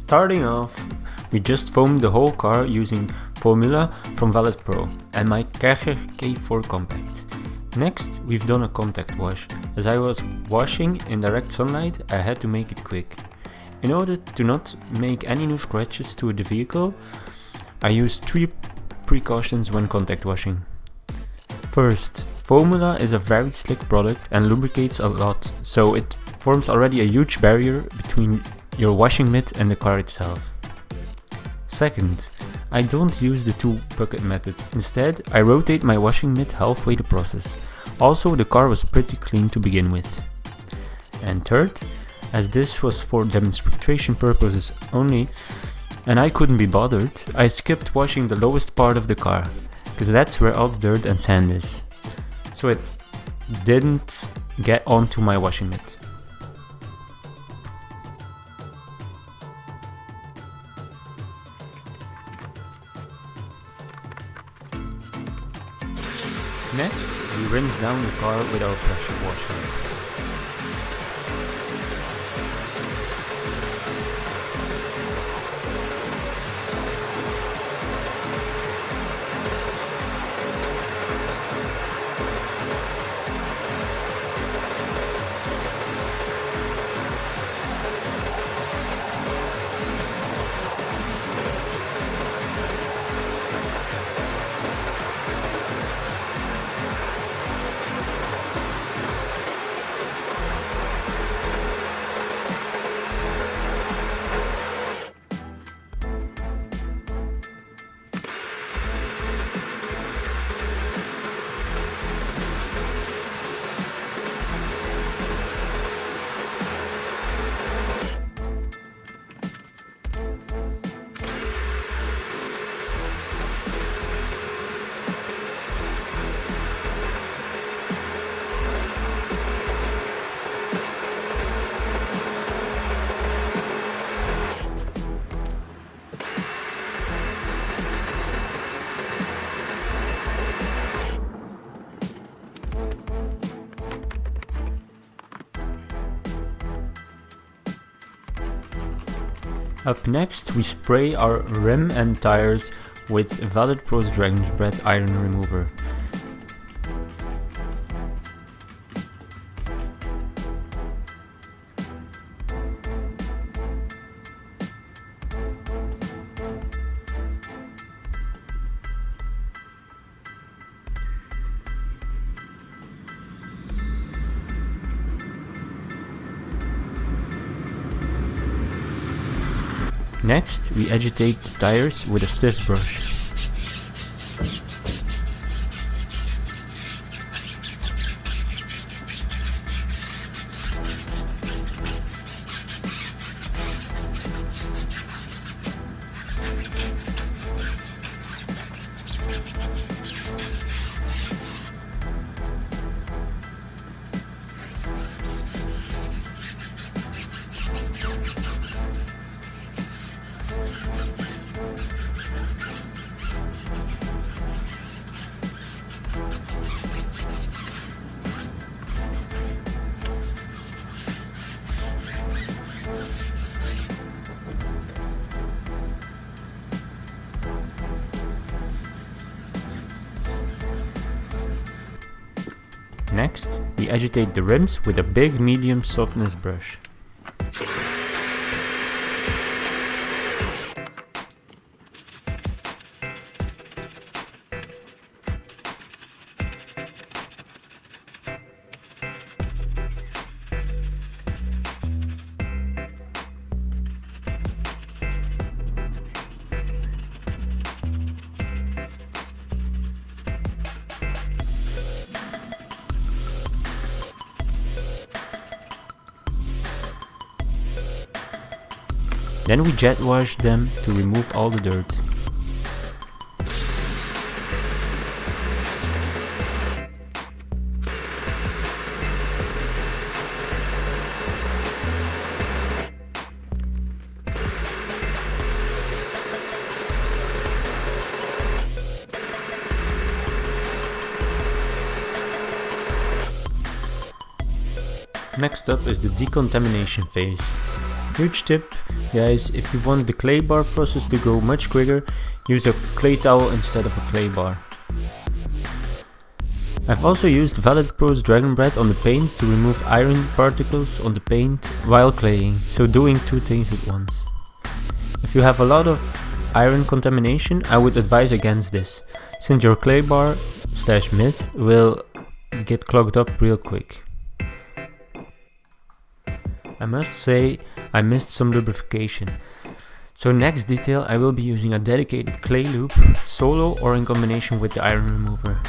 Starting off, we just foamed the whole car using Formula from Valet Pro and my Kercher K4 Compact. Next, we've done a contact wash. As I was washing in direct sunlight, I had to make it quick. In order to not make any new scratches to the vehicle, I used 3 precautions when contact washing. First, Formula is a very slick product and lubricates a lot, so it forms already a huge barrier between your washing mitt and the car itself. Second, I don't use the 2 bucket method. Instead, I rotate my washing mitt halfway the process. Also, the car was pretty clean to begin with. And third, as this was for demonstration purposes only and I couldn't be bothered, I skipped washing the lowest part of the car, because that's where all the dirt and sand is. So it didn't get onto my washing mitt. Next, we rinse down the car with our pressure washer. Up next, we spray our rim and tires with Valet Pro's Dragon's Breath Iron Remover. Next, we agitate the tires with a stiff brush. Next, we agitate the rims with a big medium softness brush. Then we jet wash them to remove all the dirt. Next up is the decontamination phase. Huge tip, guys, if you want the clay bar process to go much quicker, use a clay towel instead of a clay bar. I've also used Valid Pro's Dragon Breath on the paint to remove iron particles on the paint while claying, so doing two things at once. If you have a lot of iron contamination, I would advise against this, since your clay bar / mitt will get clogged up real quick. I must say I missed some lubrication. So next detail, I will be using a dedicated clay loop, solo or in combination with the iron remover.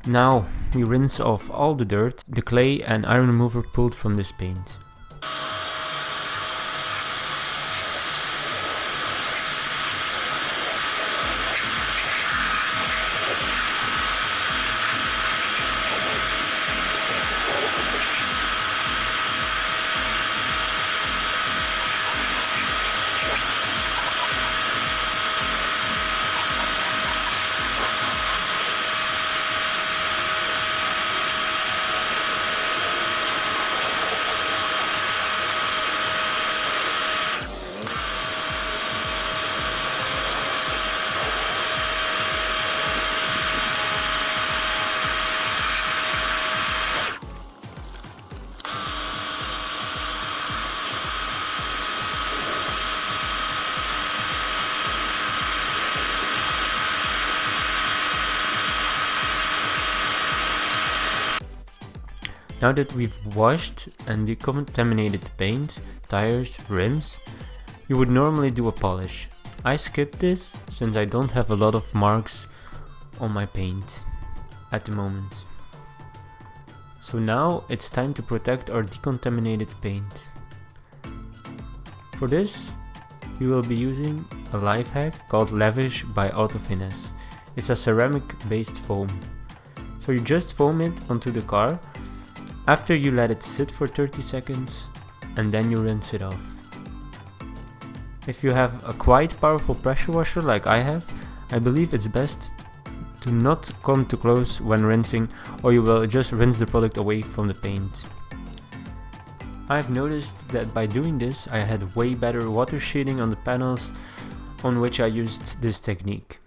Now we rinse off all the dirt, the clay and iron remover pulled from this paint. Now that we've washed and decontaminated the paint, tires, rims, you would normally do a polish. I skipped this since I don't have a lot of marks on my paint at the moment. So now it's time to protect our decontaminated paint. For this, we will be using a life hack called Lavish by Autofinesse. It's a ceramic based foam. So you just foam it onto the car. After you let it sit for 30 seconds and then you rinse it off. If you have a quite powerful pressure washer like I have, I believe it's best to not come too close when rinsing or you will just rinse the product away from the paint. I've noticed that by doing this I had way better water sheeting on the panels on which I used this technique.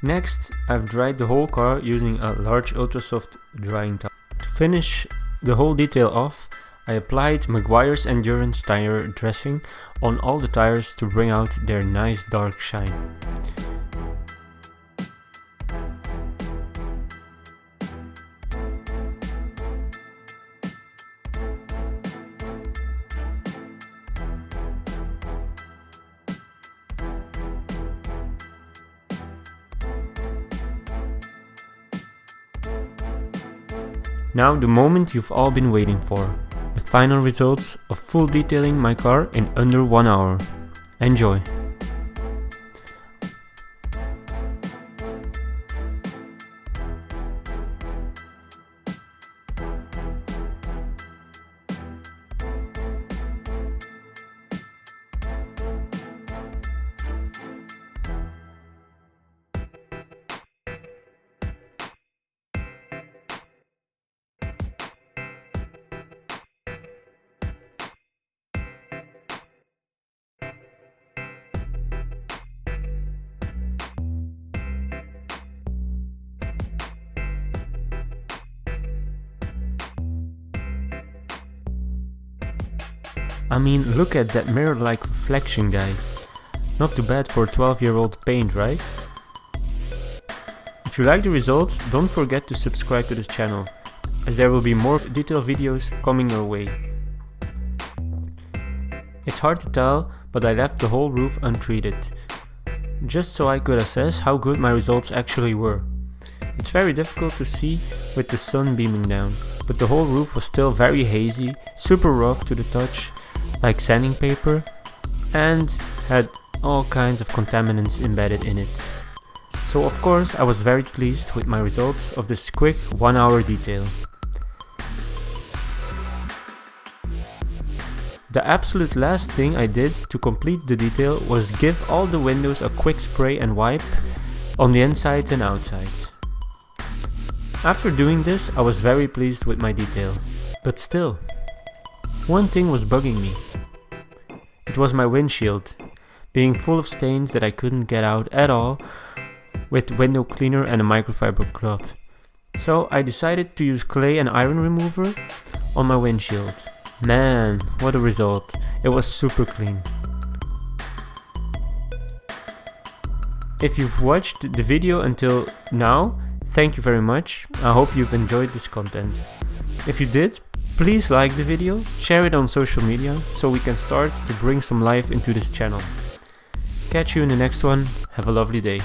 Next, I've dried the whole car using a large ultra soft drying towel. To finish the whole detail off, I applied Maguire's Endurance tire dressing on all the tires to bring out their nice dark shine. Now the moment you've all been waiting for. The final results of full detailing my car in under 1 hour. Enjoy! I mean, look at that mirror-like reflection, guys. Not too bad for a 12-year-old paint, right? If you like the results, don't forget to subscribe to this channel, as there will be more detailed videos coming your way. It's hard to tell, but I left the whole roof untreated, just so I could assess how good my results actually were. It's very difficult to see with the sun beaming down, but the whole roof was still very hazy, super rough to the touch, like sanding paper, and had all kinds of contaminants embedded in it. So of course I was very pleased with my results of this quick 1 hour detail. The absolute last thing I did to complete the detail was give all the windows a quick spray and wipe on the insides and outsides. After doing this, I was very pleased with my detail, but still, one thing was bugging me. It was my windshield, being full of stains that I couldn't get out at all with window cleaner and a microfiber cloth. So I decided to use clay and iron remover on my windshield. Man, what a result. It was super clean. If you've watched the video until now, thank you very much. I hope you've enjoyed this content. If you did, please like the video, share it on social media so we can start to bring some life into this channel. Catch you in the next one. Have a lovely day.